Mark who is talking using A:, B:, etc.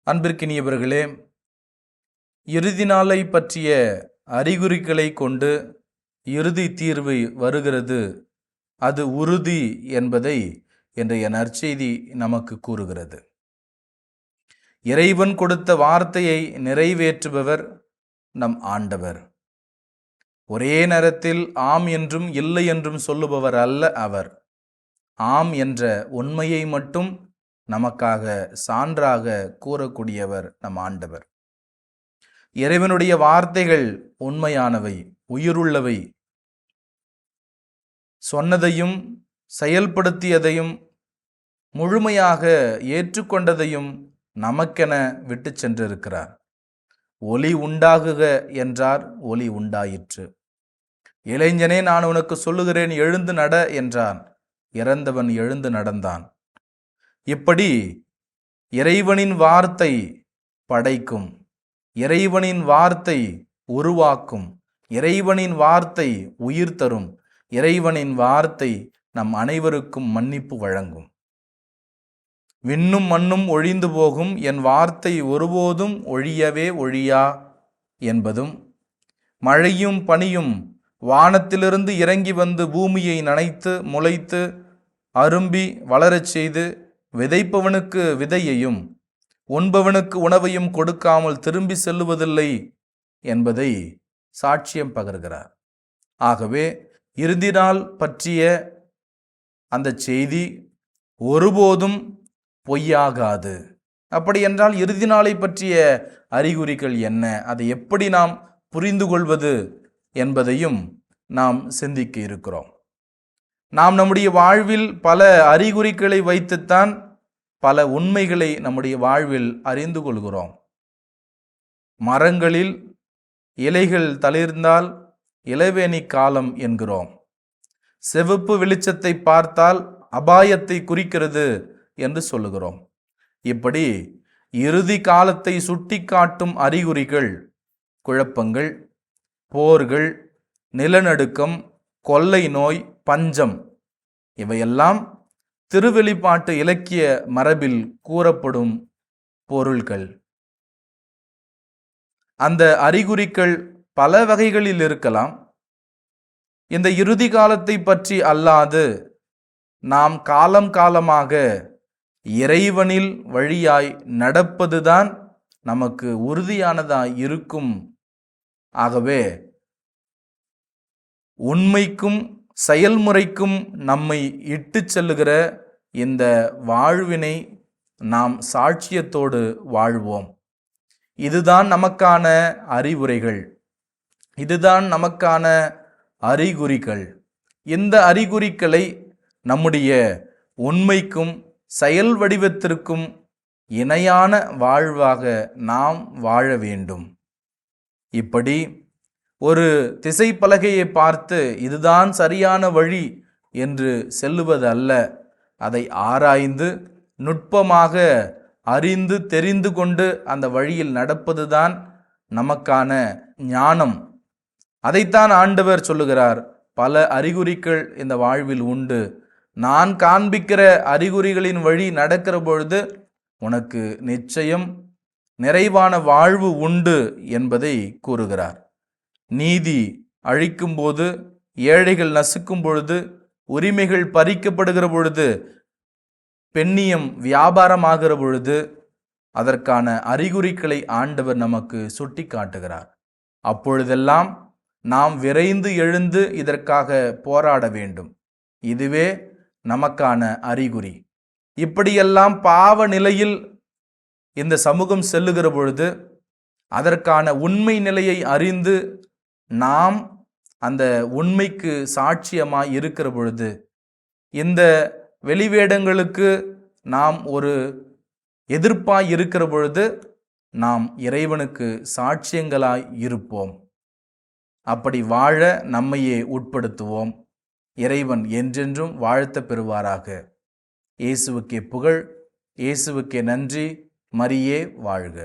A: அன்பிற்கினியவர்களே, இறுதி நாளை பற்றிய அறிகுறிகளை கொண்டு இறுதி தீர்வு வருகிறது, அது உறுதி என்பதை இன்றைய நற்செய்தி நமக்கு கூறுகிறது. இறைவன் கொடுத்த வார்த்தையை நிறைவேற்றுபவர் நம் ஆண்டவர். ஒரே நேரத்தில் ஆம் என்றும் இல்லை என்றும் சொல்லுபவர் அல்ல அவர். ஆம் என்ற உண்மையை மட்டும் நமக்காக சான்றாக கூறக்கூடியவர் நம் ஆண்டவர். இறைவனுடைய வார்த்தைகள் உண்மையானவை, உயிருள்ளவை. சொன்னதையும் செயல்படுத்தியதையும் முழுமையாக ஏற்றுக்கொண்டதையும் நமக்கென விட்டு சென்றிருக்கிறார். ஒளி உண்டாகுக என்றார், ஒளி உண்டாயிற்று. இளைஞனே, நான் உனக்கு சொல்லுகிறேன், எழுந்து நட என்றான். இறந்தவன் எழுந்து நடந்தான். இப்படி இறைவனின் வார்த்தை படைக்கும், இறைவனின் வார்த்தை உருவாக்கும், இறைவனின் வார்த்தை உயிர் தரும், இறைவனின் வார்த்தை நம் அனைவருக்கும் மன்னிப்பு வழங்கும். விண்ணும் மண்ணும் ஒழிந்து போகும், என் வார்த்தை ஒருபோதும் ஒழியவே ஒழியா என்பதும், மழையும் பனியும் வானத்திலிருந்து இறங்கி வந்து பூமியை நனைத்து முளைத்து அரும்பி வளரச் செய்து விதைப்பவனுக்கு விதையையும் உண்பவனுக்கு உணவையும் கொடுக்காமல் திரும்பி செல்லுவதில்லை என்பதை சாட்சியம் பகர்கிறார். ஆகவே இறுதி நாள் பற்றிய அந்த செய்தி ஒருபோதும் பொய்யாகாது. அப்படி என்றால் இறுதி நாளை பற்றிய அறிகுறிகள் என்ன, அதை எப்படி நாம் புரிந்து கொள்வது என்பதையும் நாம் சிந்திக்க இருக்கிறோம். நாம் நம்முடைய வாழ்வில் பல அறிகுறிகளை வைத்துத்தான் பல உண்மைகளை நம்முடைய வாழ்வில் அறிந்து கொள்கிறோம். மரங்களில் இலைகள் தளிர்ந்தால் இளவேனி காலம் என்கிறோம். சிவப்பு வெளிச்சத்தை பார்த்தால் அபாயத்தை குறிக்கிறது என்று சொல்லுகிறோம். இப்படி இறுதி காலத்தை சுட்டி காட்டும் அறிகுறிகள் குழப்பங்கள், போர்கள், நிலநடுக்கம், கொள்ளை நோய், பஞ்சம், இவையெல்லாம் திருவெளிப்பாட்டு இலக்கிய மரபில் கூறப்படும் பொருள்கள். அந்த அறிகுறிகள் பல வகைகளில் இருக்கலாம். இந்த இறுதி காலத்தை பற்றி அல்லாது நாம் காலம் காலமாக இறைவனில் வழியாய் நடப்பதுதான் நமக்கு உறுதியானதாய் இருக்கும். ஆகவே உண்மைக்கும் செயல்முறைக்கும் நம்மை இட்டு செல்லுகிற இந்த வாழ்வினை நாம் சாட்சியத்தோடு வாழ்வோம். இதுதான் நமக்கான அறிவுரைகள், இதுதான் நமக்கான அறிகுறிகள். இந்த அறிகுறிகளை நம்முடைய உண்மைக்கும் செயல் வடிவத்திற்கும் இணையான வாழ்வாக நாம் வாழ வேண்டும். இப்படி ஒரு திசை பலகையை பார்த்து இதுதான் சரியான வழி என்று செல்லுவது அல்ல, அதை ஆராய்ந்து நுட்பமாக அறிந்து தெரிந்து கொண்டு அந்த வழியில் நடப்பதுதான் நமக்கான ஞானம். அதைத்தான் ஆண்டவர் சொல்லுகிறார். பல அறிகுறிகள் இந்த வாழ்வில் உண்டு, நான் காண்பிக்கிற அறிகுறிகளின் வழி நடக்கிற பொழுது உனக்கு நிச்சயம் நிறைவான வாழ்வு உண்டு என்பதை கூறுகிறார். நீதி அழிக்கும் போது, ஏழைகள் நசுக்கும் பொழுது, உரிமைகள் பறிக்கப்படுகிற பொழுது, பெண்ணியம் வியாபாரமாகிற பொழுது அதற்கான அறிகுறிகளை ஆண்டவர் நமக்கு சுட்டி காட்டுகிறார். அப்பொழுதெல்லாம் நாம் விரைந்து எழுந்து இதற்காக போராட வேண்டும். இதுவே நமக்கான அறிகுறி. இப்படியெல்லாம் பாவ நிலையில் இந்த சமூகம் செல்லுகிற பொழுது அதற்கான உண்மை நிலையை அறிந்து நாம் அந்த உண்மைக்கு சாட்சியமாய் இருக்கிற பொழுது, இந்த வெளிவேடங்களுக்கு நாம் ஒரு எதிர்ப்பாய் இருக்கிற பொழுது நாம் இறைவனுக்கு சாட்சியங்களாய் இருப்போம். அப்படி வாழ நம்மையே உட்படுத்துவோம். இறைவன் என்றென்றும் வாழ்த்த பெறுவாராக. இயேசுவுக்கே புகழ், இயேசுவுக்கே நன்றி. மரியே வாழ்க.